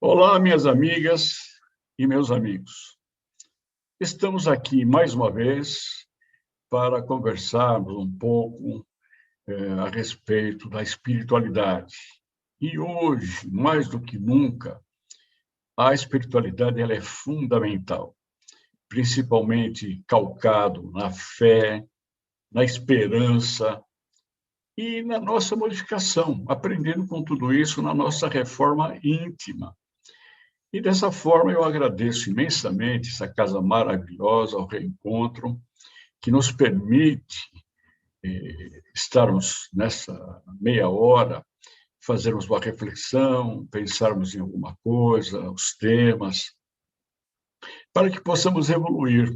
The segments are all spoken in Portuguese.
Olá, minhas amigas e meus amigos. Estamos aqui mais uma vez para conversarmos um pouco a respeito da espiritualidade. E hoje, mais do que nunca, a espiritualidade ela é fundamental, principalmente calcado na fé, na esperança e na nossa modificação, aprendendo com tudo isso na nossa reforma íntima. E dessa forma eu agradeço imensamente essa casa maravilhosa, o Reencontro, que nos permite estarmos nessa meia hora, fazermos uma reflexão, pensarmos em alguma coisa, os temas, para que possamos evoluir.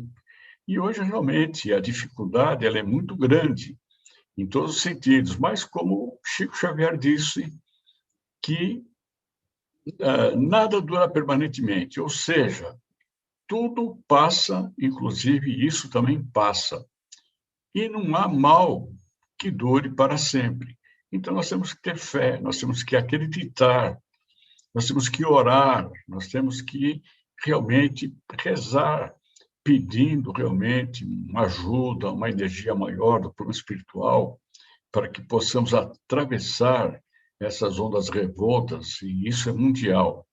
E hoje, realmente, a dificuldade ela é muito grande, em todos os sentidos, mas como Chico Xavier disse, que nada dura permanentemente, ou seja, tudo passa, inclusive isso também passa. E não há mal que dure para sempre. Então, nós temos que ter fé, nós temos que acreditar, nós temos que orar, nós temos que realmente rezar, pedindo realmente uma ajuda, uma energia maior do plano espiritual, para que possamos atravessar essas ondas revoltas, e isso é mundial.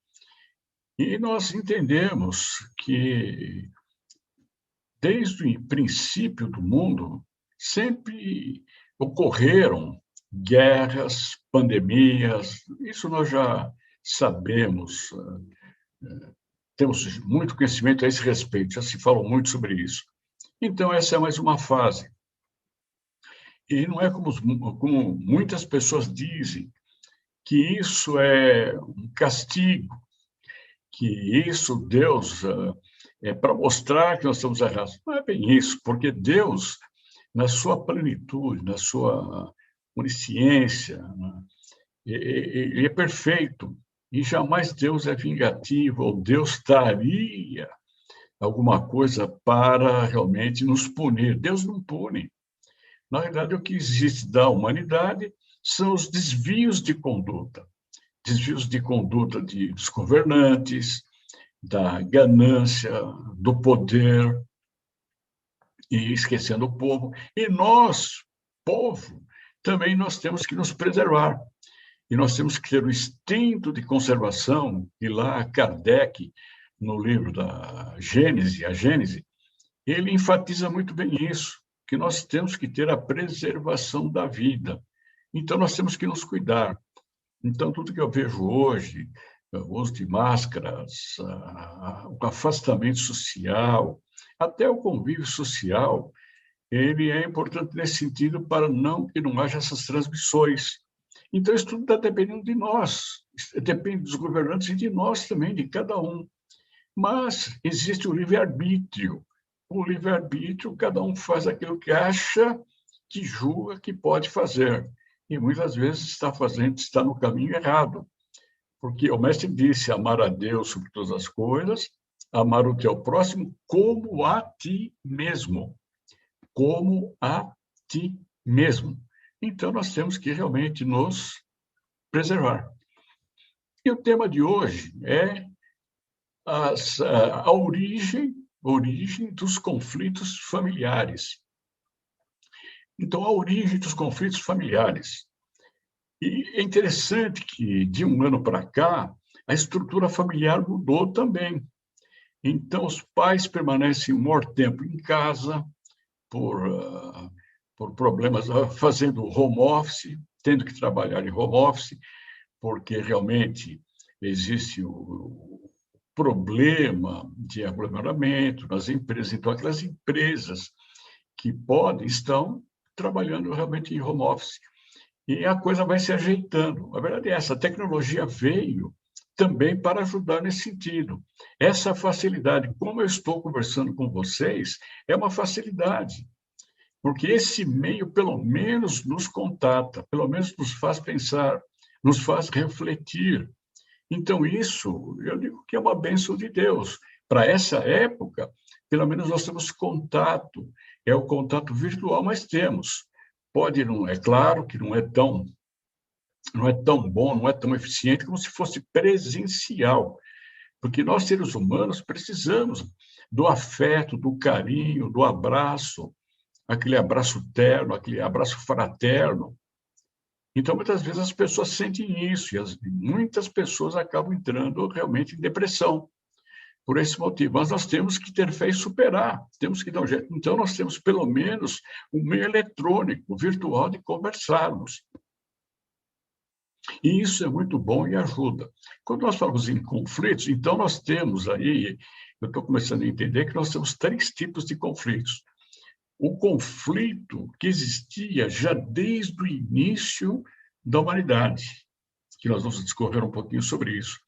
E nós entendemos que, desde o princípio do mundo, sempre ocorreram guerras, pandemias, isso nós já sabemos, temos muito conhecimento a esse respeito, já se falou muito sobre isso. Então, essa é mais uma fase. E não é como muitas pessoas dizem, que isso é um castigo, que isso Deus é para mostrar que nós estamos errados. Não é bem isso, porque Deus, na sua plenitude, na sua onisciência, né, ele é perfeito, e jamais Deus é vingativo, ou Deus traria alguma coisa para realmente nos punir. Deus não pune. Na verdade, o que existe da humanidade são os desvios de conduta dos governantes, da ganância, do poder, e esquecendo o povo. E nós, povo, também nós temos que nos preservar. E nós temos que ter o instinto de conservação, e lá Kardec, no livro da Gênese, a Gênese, ele enfatiza muito bem isso, que nós temos que ter a preservação da vida. Então, nós temos que nos cuidar. Então, tudo que eu vejo hoje, o uso de máscaras, o afastamento social, até o convívio social, ele é importante nesse sentido para que não haja essas transmissões. Então, isso tudo está dependendo de nós, depende dos governantes e de nós também, de cada um. Mas existe o livre-arbítrio. O livre-arbítrio, cada um faz aquilo que acha, que julga que pode fazer. E muitas vezes está no caminho errado. Porque o mestre disse: amar a Deus sobre todas as coisas, amar o teu próximo como a ti mesmo. Como a ti mesmo. Então, nós temos que realmente nos preservar. E o tema de hoje é a origem dos conflitos familiares. Então, a origem dos conflitos familiares. E é interessante que, de um ano para cá, a estrutura familiar mudou também. Então, os pais permanecem o maior tempo em casa, por problemas, fazendo home office, tendo que trabalhar em home office, porque realmente existe o problema de aglomeramento nas empresas. Então, aquelas empresas que estão trabalhando realmente em home office. E a coisa vai se ajeitando. A verdade é essa, a tecnologia veio também para ajudar nesse sentido. Essa facilidade, como eu estou conversando com vocês, é uma facilidade, porque esse meio, pelo menos, nos contata, pelo menos nos faz pensar, nos faz refletir. Então, isso, eu digo que é uma bênção de Deus. Para essa época, pelo menos nós temos contato, é o contato virtual, mas temos. É claro que não é tão bom, não é tão eficiente como se fosse presencial, porque nós, seres humanos, precisamos do afeto, do carinho, do abraço, aquele abraço terno, aquele abraço fraterno. Então, muitas vezes, as pessoas sentem isso, e muitas pessoas acabam entrando realmente em depressão por esse motivo. Mas nós temos que ter fé e superar, temos que dar um jeito. Então, nós temos, pelo menos, um meio eletrônico, virtual, de conversarmos. E isso é muito bom e ajuda. Quando nós falamos em conflitos, então nós temos aí, eu estou começando a entender que nós temos 3 tipos de conflitos. O conflito que existia já desde o início da humanidade, que nós vamos discorrer um pouquinho sobre isso.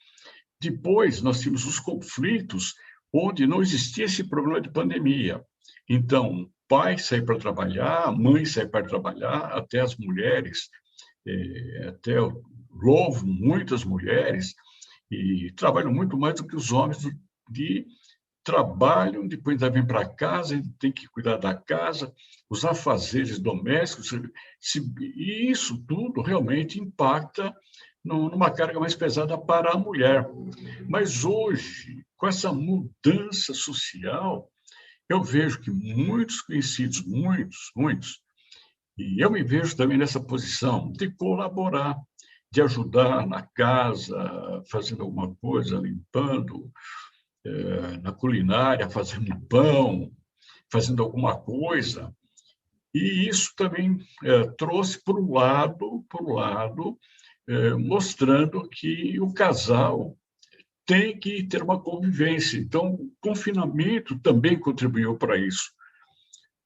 Depois, nós tínhamos os conflitos onde não existia esse problema de pandemia. Então, pai sai para trabalhar, mãe sai para trabalhar, até as mulheres, até eu louvo muitas mulheres, e trabalham muito mais do que os homens, de trabalham, depois ainda vêm para casa, tem que cuidar da casa, os afazeres domésticos, e isso tudo realmente impacta numa carga mais pesada para a mulher. Mas hoje, com essa mudança social, eu vejo que muitos conhecidos, muitos, e eu me vejo também nessa posição de colaborar, de ajudar na casa, fazendo alguma coisa, limpando, na culinária, fazendo pão, fazendo alguma coisa. E isso também trouxe para o lado, mostrando que o casal tem que ter uma convivência. Então, o confinamento também contribuiu para isso,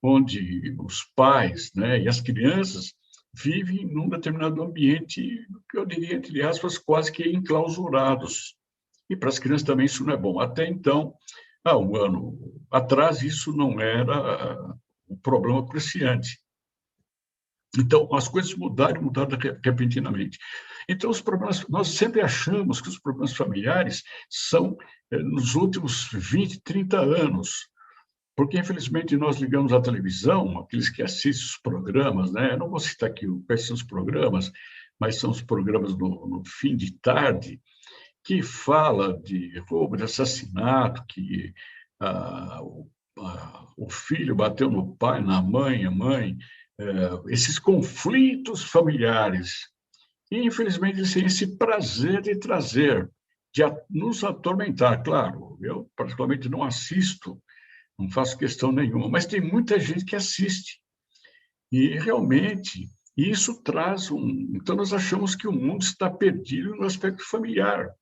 onde os pais, né, e as crianças vivem num determinado ambiente, que eu diria, entre aspas, quase que enclausurados. E para as crianças também isso não é bom. Até então, há um ano atrás, isso não era um problema cruciante. Então, as coisas mudaram repentinamente. Então, os problemas, nós sempre achamos que os problemas familiares são nos últimos 20, 30 anos, porque, infelizmente, nós ligamos a televisão, aqueles que assistem os programas, né? Eu não vou citar aqui quais são os programas, mas são os programas no fim de tarde, que fala de roubo, de assassinato, que o filho bateu no pai, na mãe, a mãe, esses conflitos familiares. E, infelizmente, eles têm esse prazer de trazer, de nos atormentar. Claro, eu particularmente não assisto, não faço questão nenhuma, mas tem muita gente que assiste. E, realmente, isso traz um... Então, nós achamos que o mundo está perdido no aspecto familiar.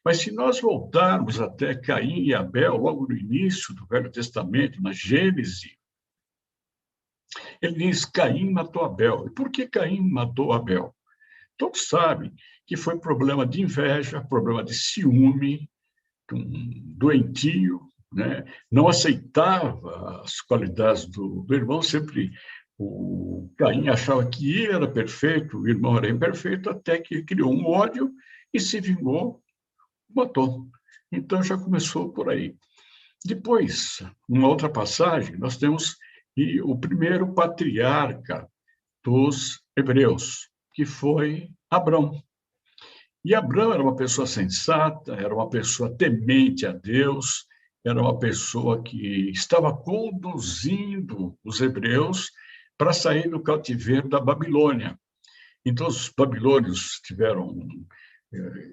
Mas se nós voltarmos até Caim e Abel, logo no início do Velho Testamento, na Gênese, ele diz: Caim matou Abel. E por que Caim matou Abel? Todos sabem que foi problema de inveja, problema de ciúme, um doentio, né? Não aceitava as qualidades do irmão, sempre o Caim achava que ele era perfeito, o irmão era imperfeito, até que criou um ódio e se vingou, matou. Então, já começou por aí. Depois, numa outra passagem, nós temos o primeiro patriarca dos hebreus, que foi Abrão. E Abrão era uma pessoa sensata, era uma pessoa temente a Deus, era uma pessoa que estava conduzindo os hebreus para sair do cativeiro da Babilônia. Então, os babilônios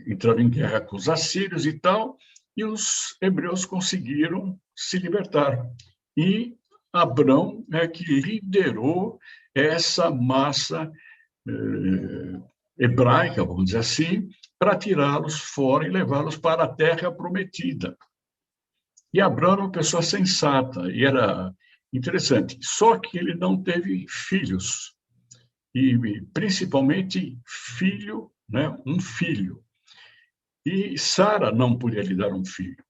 entraram em guerra com os assírios e tal, e os hebreus conseguiram se libertar. E Abrão é que liderou essa massa hebraica, vamos dizer assim, para tirá-los fora e levá-los para a terra prometida. E Abrão era uma pessoa sensata, e era interessante. Só que ele não teve filhos, e principalmente filho, né, um filho. E Sara não podia lhe dar um filho.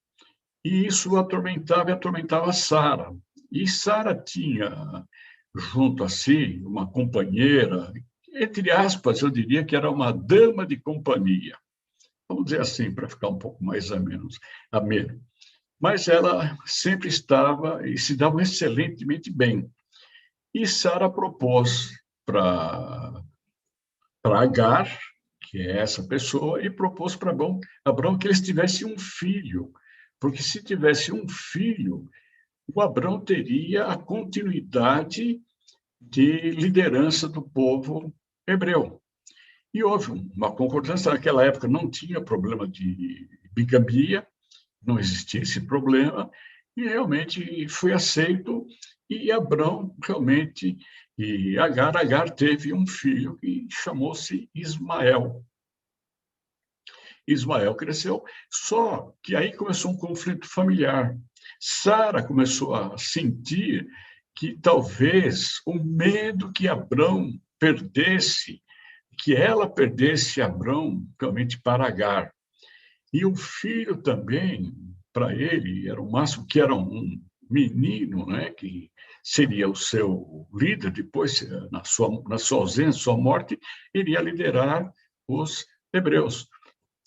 E isso atormentava e atormentava Sara. E Sara tinha junto a si uma companheira, entre aspas, eu diria que era uma dama de companhia. Vamos dizer assim, para ficar um pouco mais ameno. Mas ela sempre estava e se dava excelentemente bem. E Sara propôs para Agar que é essa pessoa, e propôs para Abrão que eles tivessem um filho, porque se tivesse um filho, o Abrão teria a continuidade de liderança do povo hebreu. E houve uma concordância, naquela época não tinha problema de bigamia, não existia esse problema, e realmente foi aceito, e Abrão realmente, e Agar teve um filho que chamou-se Ismael. Ismael cresceu, só que aí começou um conflito familiar. Sara começou a sentir que talvez o medo que Abrão perdesse, que ela perdesse Abrão realmente para Agar. E o filho também, para ele, era o máximo, que era um menino, né, que seria o seu líder, depois, na sua ausência, sua morte, iria liderar os hebreus.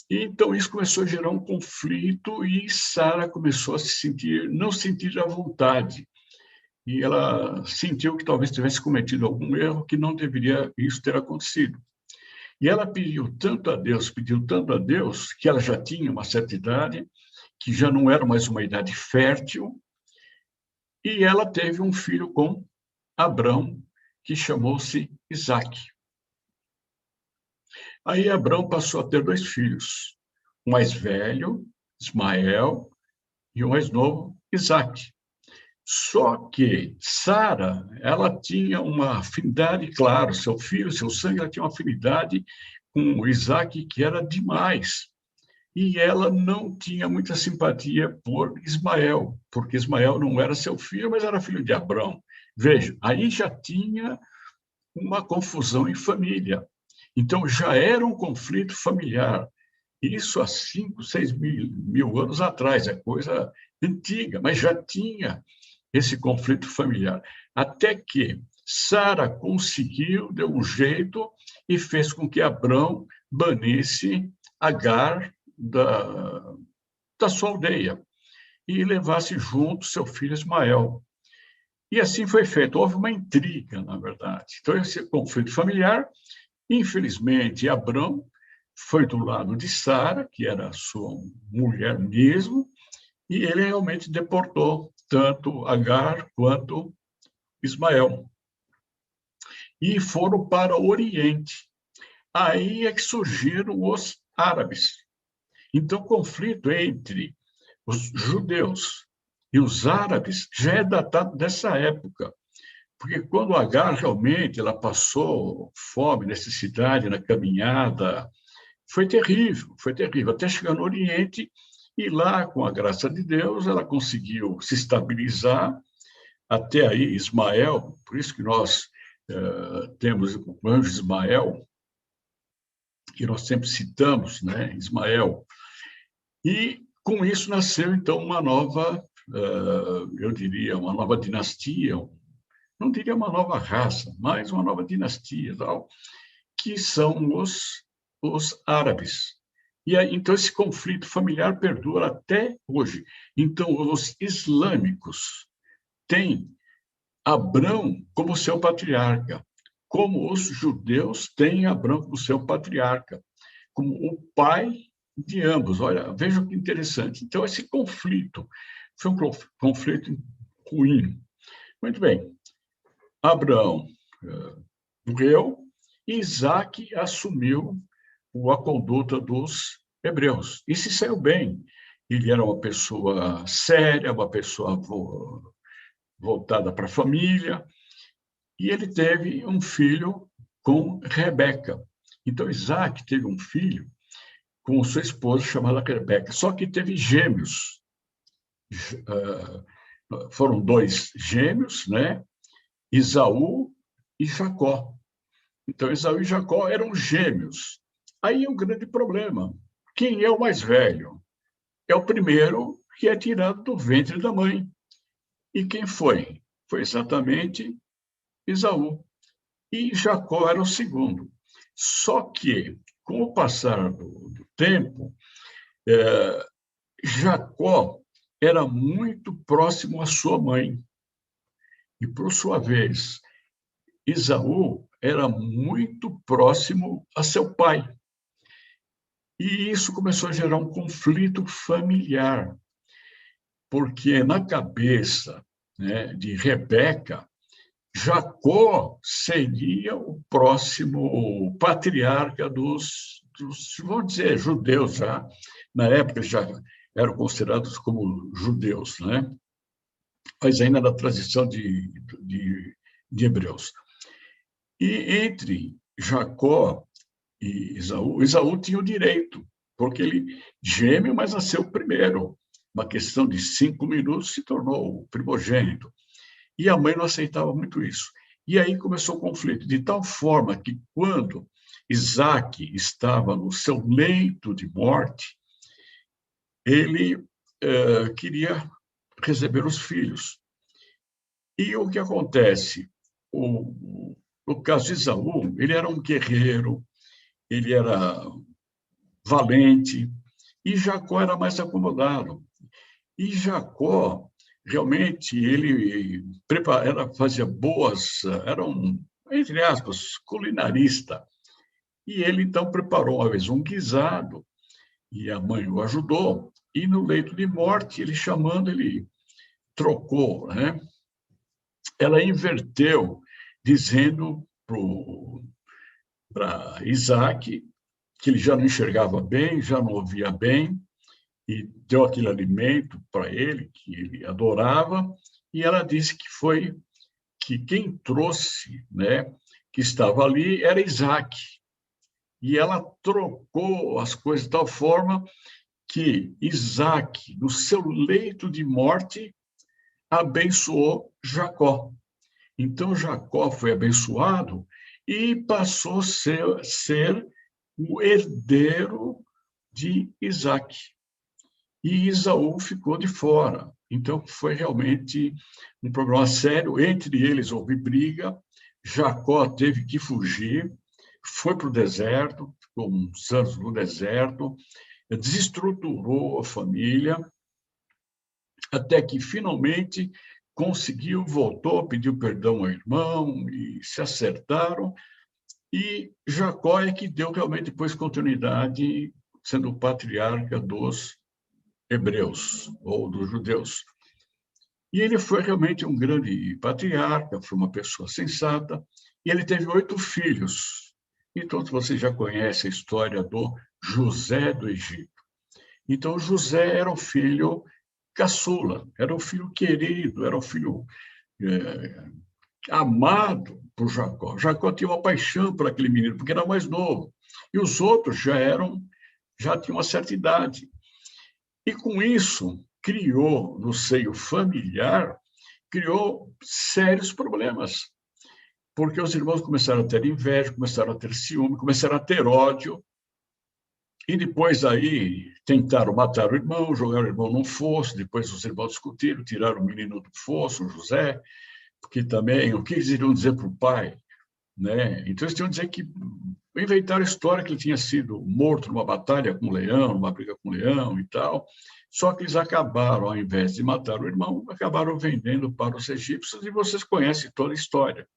E, então, isso começou a gerar um conflito e Sara começou a não sentir à vontade. E ela sentiu que talvez tivesse cometido algum erro que não deveria isso ter acontecido. E ela pediu tanto a Deus, que ela já tinha uma certa idade, que já não era mais uma idade fértil, e ela teve um filho com Abrão, que chamou-se Isaque. Aí Abrão passou a ter 2 filhos, o mais velho, Ismael, e o mais novo, Isaque. Só que Sara, ela tinha uma afinidade, claro, seu filho, seu sangue, ela tinha uma afinidade com Isaque que era demais. E ela não tinha muita simpatia por Ismael, porque Ismael não era seu filho, mas era filho de Abrão. Veja, aí já tinha uma confusão em família. Então, já era um conflito familiar. Isso há 5, 6 mil anos atrás, é coisa antiga, mas já tinha esse conflito familiar. Até que Sara conseguiu, deu um jeito e fez com que Abrão banisse Agar da sua aldeia e levasse junto seu filho Ismael. E assim foi feito. Houve uma intriga, na verdade. Então, esse conflito familiar, infelizmente, Abrão foi do lado de Sara, que era a sua mulher mesmo, e ele realmente deportou tanto Agar quanto Ismael. E foram para o Oriente. Aí é que surgiram os árabes. Então, o conflito entre os judeus e os árabes já é datado dessa época, porque quando Agar realmente ela passou fome, necessidade na caminhada, foi terrível, até chegar no Oriente, e lá, com a graça de Deus, ela conseguiu se estabilizar, até aí Ismael, por isso que nós temos o anjo Ismael, que nós sempre citamos, né, Ismael, e com isso nasceu, então, uma nova, eu diria, uma nova dinastia, não diria uma nova raça, mas uma nova dinastia, tal, que são os árabes. E aí, então, esse conflito familiar perdura até hoje. Então, os islâmicos têm Abrão como seu patriarca, como os judeus têm Abrão como seu patriarca, como o pai de ambos. Olha, veja que interessante. Então, esse conflito foi um conflito ruim. Muito bem. Abraão morreu e Isaac assumiu a conduta dos hebreus. E se saiu bem. Ele era uma pessoa séria, uma pessoa voltada para a família, e ele teve um filho com Rebeca. Então, Isaac teve um filho com sua esposa chamada Rebeca, só que teve gêmeos. Foram 2 gêmeos, né? Esaú e Jacó. Então, Esaú e Jacó eram gêmeos. Aí é um grande problema. Quem é o mais velho? É o primeiro que é tirado do ventre da mãe. E quem foi? Foi exatamente Esaú. E Jacó era o segundo. Só que, com o passar do tempo, Jacó era muito próximo à sua mãe. E, por sua vez, Esaú era muito próximo a seu pai. E isso começou a gerar um conflito familiar, porque na cabeça, né, de Rebeca, Jacó seria o próximo patriarca dos, vamos dizer, judeus já. Na época já eram considerados como judeus, né? Mas ainda na tradição de Hebreus. E entre Jacó e Esaú tinha o direito, porque ele gêmeo, mas nasceu primeiro. Uma questão de 5 minutos se tornou o primogênito. E a mãe não aceitava muito isso. E aí começou o conflito, de tal forma que quando Isaac estava no seu leito de morte, ele queria receber os filhos. E o que acontece? No caso de Esaú, ele era um guerreiro, ele era valente, e Jacó era mais acomodado. E Jacó, realmente, ele fazia boas, era um, entre aspas, culinarista. E ele, então, preparou uma vez um guisado, e a mãe o ajudou, e no leito de morte, ele chamando, ele trocou, né? Ela inverteu, dizendo para Isaac que ele já não enxergava bem, já não ouvia bem, e deu aquele alimento para ele, que ele adorava, e ela disse que foi que quem trouxe, né, que estava ali, era Isaac. E ela trocou as coisas de tal forma que Isaac, no seu leito de morte, abençoou Jacó. Então, Jacó foi abençoado e passou a ser o herdeiro de Isaac. E Esaú ficou de fora. Então, foi realmente um problema sério. Entre eles houve briga. Jacó teve que fugir, foi para o deserto, ficou uns anos no deserto, desestruturou a família, até que finalmente conseguiu, voltou, pediu perdão ao irmão e se acertaram. E Jacó é que deu realmente depois continuidade, sendo o patriarca dos hebreus ou dos judeus. E ele foi realmente um grande patriarca, foi uma pessoa sensata, e ele teve 8 filhos. Então, você já conhece a história do José do Egito. Então, José era o filho caçula, era o filho querido, era o filho amado por Jacó. Jacó tinha uma paixão por aquele menino, porque era mais novo. E os outros já tinham uma certa idade. E com isso, criou no seio familiar, criou sérios problemas, porque os irmãos começaram a ter inveja, começaram a ter ciúme, começaram a ter ódio, e depois aí tentaram matar o irmão, jogaram o irmão num fosso, depois os irmãos discutiram, tiraram o menino do fosso, o José, porque também, o que eles iriam dizer para o pai? Né? Então, eles tinham dizer que inventaram a história que ele tinha sido morto numa batalha com o leão, numa briga com o leão e tal, só que eles acabaram, ao invés de matar o irmão, acabaram vendendo para os egípcios, e vocês conhecem toda a história.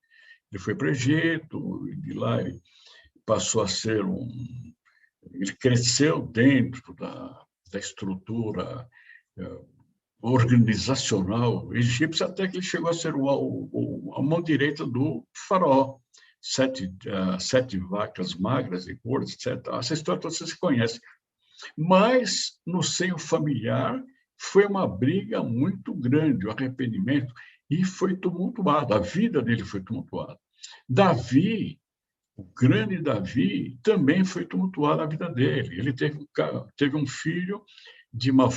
Ele foi para o Egito, e de lá ele passou a ser ele cresceu dentro da estrutura organizacional egípcia, até que ele chegou a ser a mão direita do faraó. 7 vacas magras e gordas, etc. Essa história toda você conhece. Mas, no seio familiar, foi uma briga muito grande, o arrependimento, e foi tumultuado, a vida dele foi tumultuada. Davi, o grande Davi, também foi tumultuada a vida dele. Ele teve um filho de uma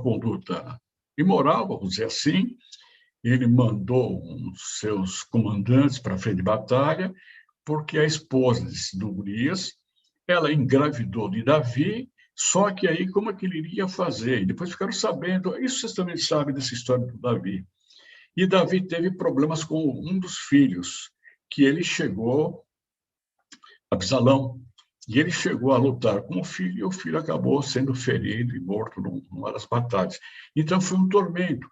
conduta imoral, vamos dizer assim. Ele mandou os seus comandantes para a frente de batalha, porque a esposa de Urias, ela engravidou de Davi, só que aí como é que ele iria fazer? E depois ficaram sabendo, isso vocês também sabem dessa história do Davi. E Davi teve problemas com um dos filhos, que ele chegou, Absalão, e ele chegou a lutar com o filho, e o filho acabou sendo ferido e morto numa das batalhas. Então, foi um tormento.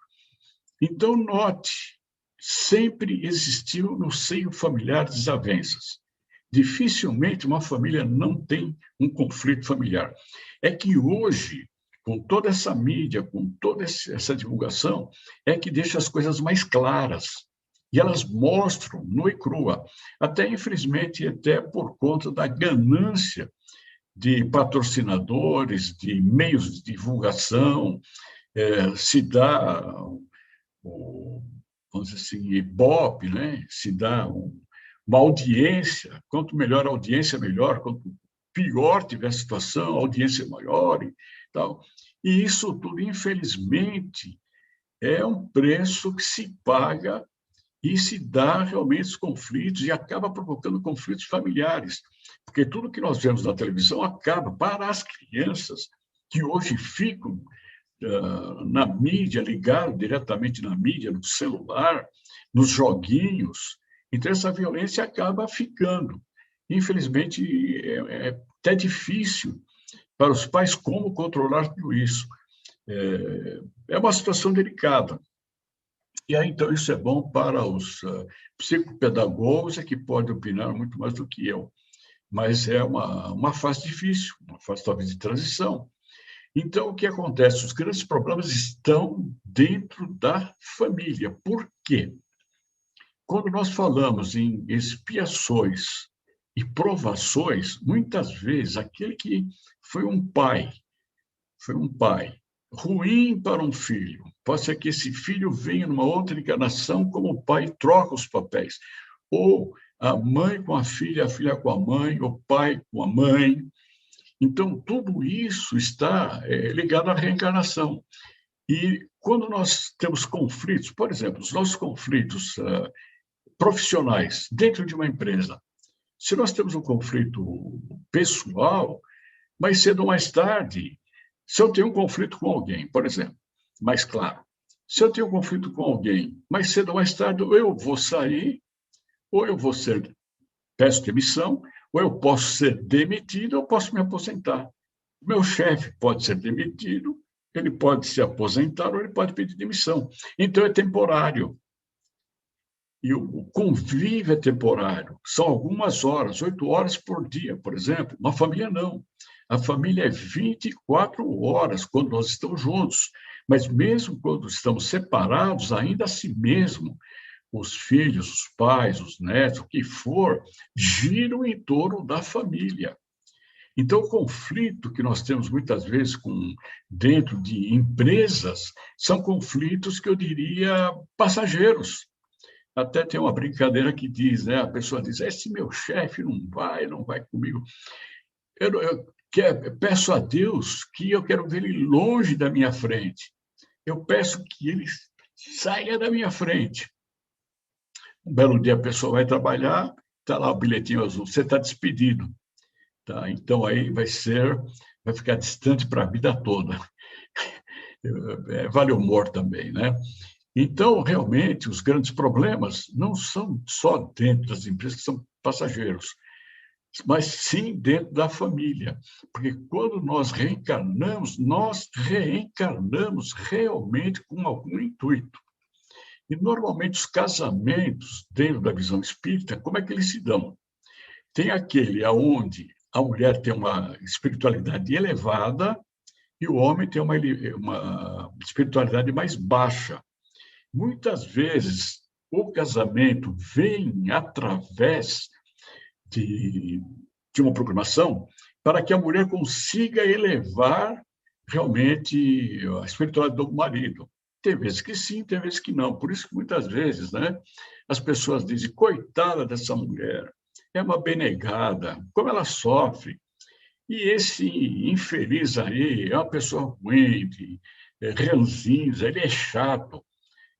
Então, note, sempre existiu no seio familiar desavenças. Dificilmente uma família não tem um conflito familiar. É que hoje, com toda essa mídia, com toda essa divulgação, é que deixa as coisas mais claras. E elas mostram nua e crua. Até, infelizmente, até por conta da ganância de patrocinadores, de meios de divulgação, se dá, vamos dizer assim, ibope, né? Se dá uma audiência, quanto melhor a audiência, melhor, quanto pior tiver a situação, a audiência é maior e tal. E isso tudo, infelizmente, é um preço que se paga e se dá realmente os conflitos e acaba provocando conflitos familiares, porque tudo que nós vemos na televisão acaba para as crianças que hoje ficam na mídia, ligado diretamente na mídia, no celular, nos joguinhos. Então, essa violência acaba ficando. Infelizmente, é até difícil para os pais como controlar tudo isso. É uma situação delicada. E aí, então, isso é bom para os psicopedagogos, que podem opinar muito mais do que eu. Mas é uma fase difícil, uma fase talvez de transição. Então, o que acontece? Os grandes problemas estão dentro da família. Por quê? Quando nós falamos em expiações e provações, muitas vezes aquele que foi um pai ruim para um filho, pode ser que esse filho venha numa outra encarnação como o pai troca os papéis, ou a mãe com a filha com a mãe, o pai com a mãe. Então, tudo isso está ligado à reencarnação. E quando nós temos conflitos, por exemplo, os nossos conflitos profissionais dentro de uma empresa, se nós temos um conflito pessoal, mais cedo ou mais tarde, se eu tenho um conflito com alguém, por exemplo, mais claro, se eu tenho um conflito com alguém, mais cedo ou mais tarde, ou eu vou sair, ou eu vou ser, peço demissão, ou eu posso ser demitido, ou posso me aposentar. Meu chefe pode ser demitido, ele pode se aposentar, ou ele pode pedir demissão. Então, é temporário. E o convívio é temporário. São algumas horas, 8 horas por dia, por exemplo. Uma família não. A família é 24 horas quando nós estamos juntos. Mas mesmo quando estamos separados, ainda assim mesmo, os filhos, os pais, os netos, o que for, giram em torno da família. Então, o conflito que nós temos muitas vezes dentro de empresas são conflitos que eu diria passageiros. Até tem uma brincadeira que diz, né? A pessoa diz, esse meu chefe não vai comigo. Peço a Deus que eu quero ver ele longe da minha frente. Eu peço que ele saia da minha frente. Um belo dia a pessoa vai trabalhar, está lá o bilhetinho azul, você está despedido. Tá? Então, aí vai ficar distante para a vida toda. Vale o humor também, né? Então, realmente, os grandes problemas não são só dentro das empresas, que são passageiros, mas sim dentro da família. Porque quando nós reencarnamos realmente com algum intuito. E, normalmente, os casamentos, dentro da visão espírita, como é que eles se dão? Tem aquele onde a mulher tem uma espiritualidade elevada e o homem tem uma espiritualidade mais baixa. Muitas vezes, o casamento vem através de uma programação para que a mulher consiga elevar realmente a espiritualidade do marido. Tem vezes que sim, tem vezes que não. Por isso que muitas vezes, né, as pessoas dizem, coitada dessa mulher, é uma benegada, como ela sofre. E esse infeliz aí é uma pessoa ruim, ranzinza, ele é chato.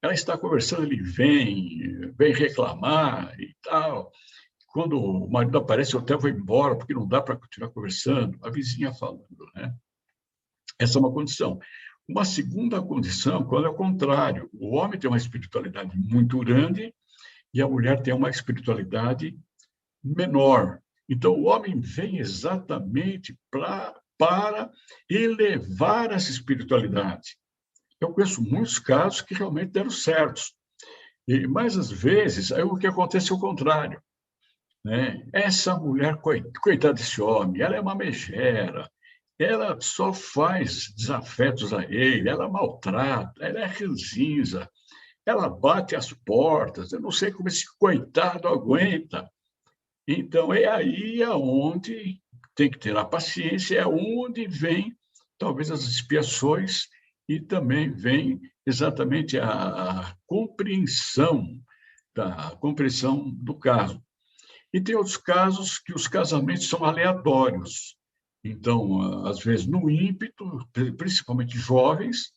Ela está conversando, ele vem reclamar e tal. Quando o marido aparece, eu até vou embora, porque não dá para continuar conversando. A vizinha falando, né? Essa é uma condição. Uma segunda condição, quando é o contrário. O homem tem uma espiritualidade muito grande e a mulher tem uma espiritualidade menor. Então, o homem vem exatamente para elevar essa espiritualidade. Eu conheço muitos casos que realmente deram certos. Mas, às vezes, aí o que acontece é o contrário. né? Essa mulher, coitada desse homem, ela é uma megera, ela só faz desafetos a ele, ela maltrata, ela é ranzinza, ela bate as portas, eu não sei como esse coitado aguenta. Então, é aí aonde tem que ter a paciência, é onde vem, talvez, as expiações e também vem exatamente a compreensão do caso. E tem outros casos que os casamentos são aleatórios. Então, às vezes, no ímpeto, principalmente jovens,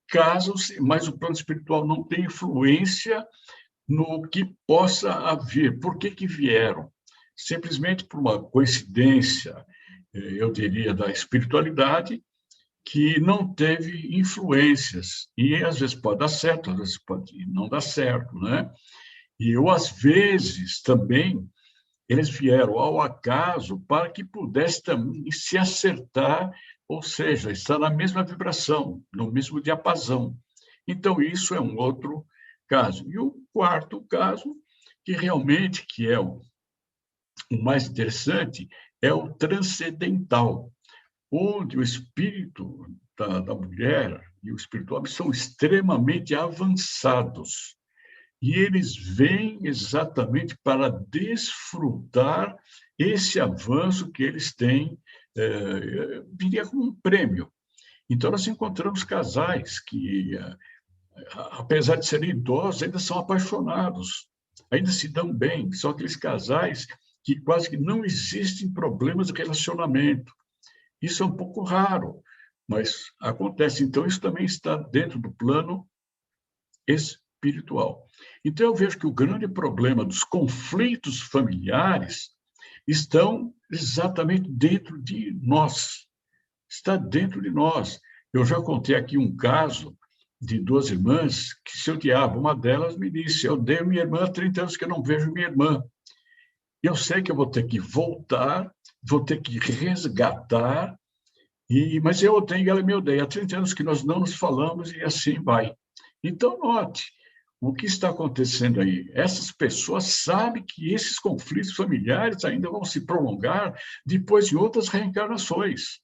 casam-se, mas o plano espiritual não tem influência no que possa haver. Por que que vieram? Simplesmente por uma coincidência, eu diria, da espiritualidade, que não teve influências. E, às vezes, pode dar certo, às vezes pode não dar certo, né? E, ou, às vezes, também, eles vieram ao acaso para que pudesse também se acertar, ou seja, estar na mesma vibração, no mesmo diapasão. Então, isso é um outro caso. E o quarto caso, que realmente que é o mais interessante, é o transcendental, onde o espírito da mulher e o espírito do homem são extremamente avançados. E eles vêm exatamente para desfrutar esse avanço que eles têm, diria como um prêmio. Então, nós encontramos casais que, apesar de serem idosos, ainda são apaixonados, ainda se dão bem. São aqueles casais que quase que não existem problemas de relacionamento. Isso é um pouco raro, mas acontece. Então, isso também está dentro do plano espiritual. Então, eu vejo que o grande problema dos conflitos familiares estão exatamente dentro de nós. Está dentro de nós. Eu já contei aqui um caso de duas irmãs que se odiavam. Uma delas me disse: eu odeio minha irmã há 30 anos que eu não vejo minha irmã. Eu sei que eu vou ter que voltar, vou ter que resgatar, mas eu odeio, ela me odeia. Há 30 anos que nós não nos falamos e assim vai. Então, note, o que está acontecendo aí? Essas pessoas sabem que esses conflitos familiares ainda vão se prolongar depois de outras reencarnações.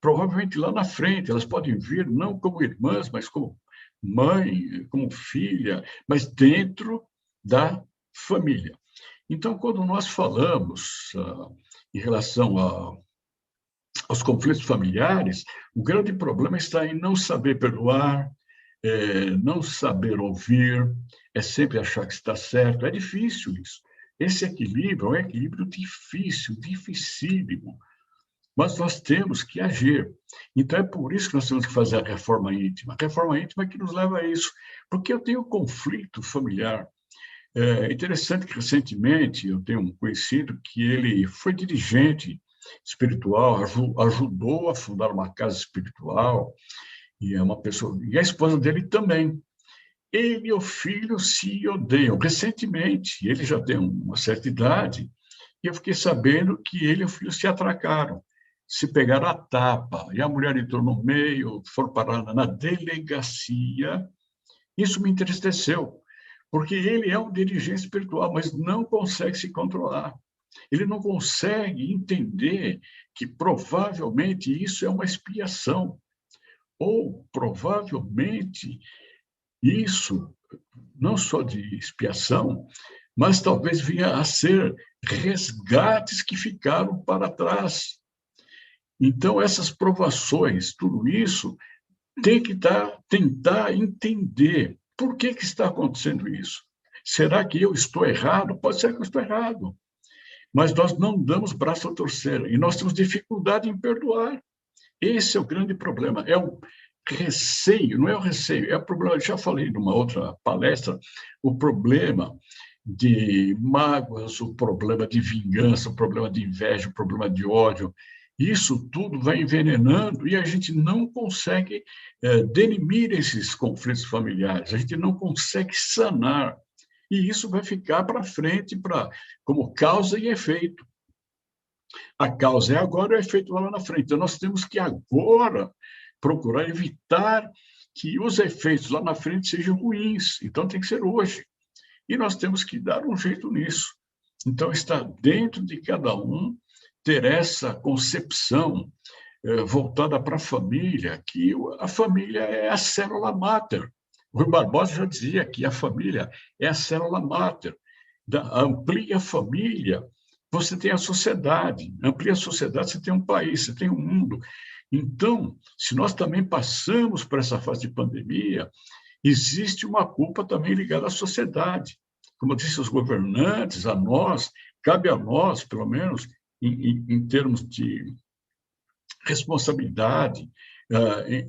Provavelmente lá na frente, elas podem vir não como irmãs, mas como mãe, como filha, mas dentro da família. Então, quando nós falamos em relação aos conflitos familiares, o grande problema está em não saber perdoar, não saber ouvir, é sempre achar que está certo. É difícil isso. Esse equilíbrio é um equilíbrio difícil, dificílimo, mas nós temos que agir. Então, é por isso que nós temos que fazer a reforma íntima. A reforma íntima é que nos leva a isso, porque eu tenho conflito familiar. É interessante que, recentemente, eu tenho um conhecido que ele foi dirigente espiritual, ajudou a fundar uma casa espiritual, e é uma pessoa, e a esposa dele também. Ele e o filho se odeiam. Recentemente, ele já tem uma certa idade, e eu fiquei sabendo que ele e o filho se atracaram, se pegaram a tapa, e a mulher entrou no meio, foram parar na delegacia. Isso me entristeceu, porque ele é um dirigente espiritual, mas não consegue se controlar. Ele não consegue entender que provavelmente isso é uma expiação, ou provavelmente isso, não só de expiação, mas talvez vinha a ser resgates que ficaram para trás. Então, essas provações, tudo isso, tem que tentar entender por que está acontecendo isso. Será que eu estou errado? Pode ser que eu estou errado, mas nós não damos braço a torcer e nós temos dificuldade em perdoar. Esse é o grande problema. É o receio, não é o receio, é o problema. Eu já falei numa outra palestra, o problema de mágoas, o problema de vingança, o problema de inveja, o problema de ódio. Isso tudo vai envenenando e a gente não consegue delimir esses conflitos familiares, a gente não consegue sanar. E isso vai ficar para frente como causa e efeito. A causa é agora e o efeito lá na frente. Então, nós temos que agora procurar evitar que os efeitos lá na frente sejam ruins. Então, tem que ser hoje. E nós temos que dar um jeito nisso. Então, está dentro de cada um ter essa concepção voltada para a família, que a família é a célula máter. O Rui Barbosa já dizia que a família é a célula máter. Amplia a família, você tem a sociedade. Amplia a sociedade, você tem um país, você tem um mundo. Então, se nós também passamos por essa fase de pandemia, existe uma culpa também ligada à sociedade. Como eu disse, os governantes, a nós, cabe a nós, pelo menos, em termos de responsabilidade,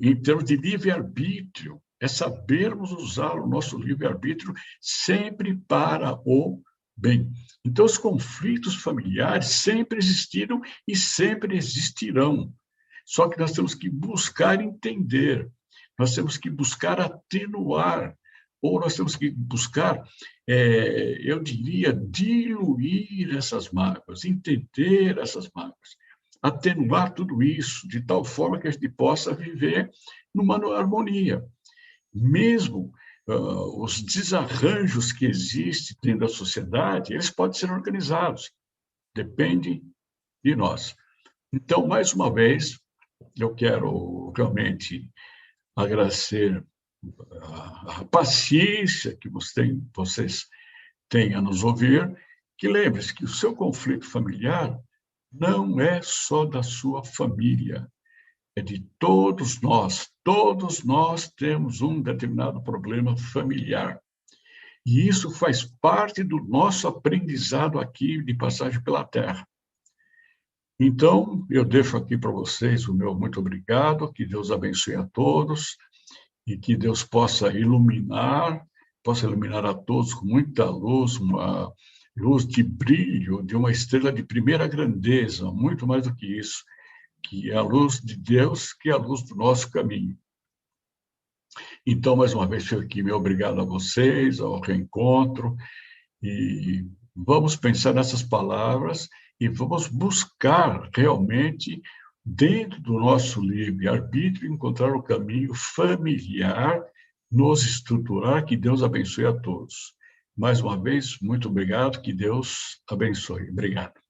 em termos de livre-arbítrio, é sabermos usar o nosso livre-arbítrio sempre para o bem. Então, os conflitos familiares sempre existiram e sempre existirão. Só que nós temos que buscar entender, nós temos que buscar atenuar, ou nós temos que buscar, eu diria, diluir essas mágoas, entender essas mágoas, atenuar tudo isso, de tal forma que a gente possa viver numa harmonia. Mesmo os desarranjos que existem dentro da sociedade, eles podem ser organizados, depende de nós. Então, mais uma vez, eu quero realmente agradecer a paciência que vocês têm a nos ouvir, que lembre-se que o seu conflito familiar não é só da sua família, é de todos nós temos um determinado problema familiar. E isso faz parte do nosso aprendizado aqui de passagem pela Terra. Então, eu deixo aqui para vocês o meu muito obrigado, que Deus abençoe a todos e que Deus possa iluminar a todos com muita luz, uma luz de brilho, de uma estrela de primeira grandeza, muito mais do que isso, que é a luz de Deus, que é a luz do nosso caminho. Então, mais uma vez, fico aqui, meu obrigado a vocês, ao reencontro, e vamos pensar nessas palavras e vamos buscar realmente, dentro do nosso livre-arbítrio, encontrar o caminho familiar, nos estruturar, que Deus abençoe a todos. Mais uma vez, muito obrigado, que Deus abençoe. Obrigado.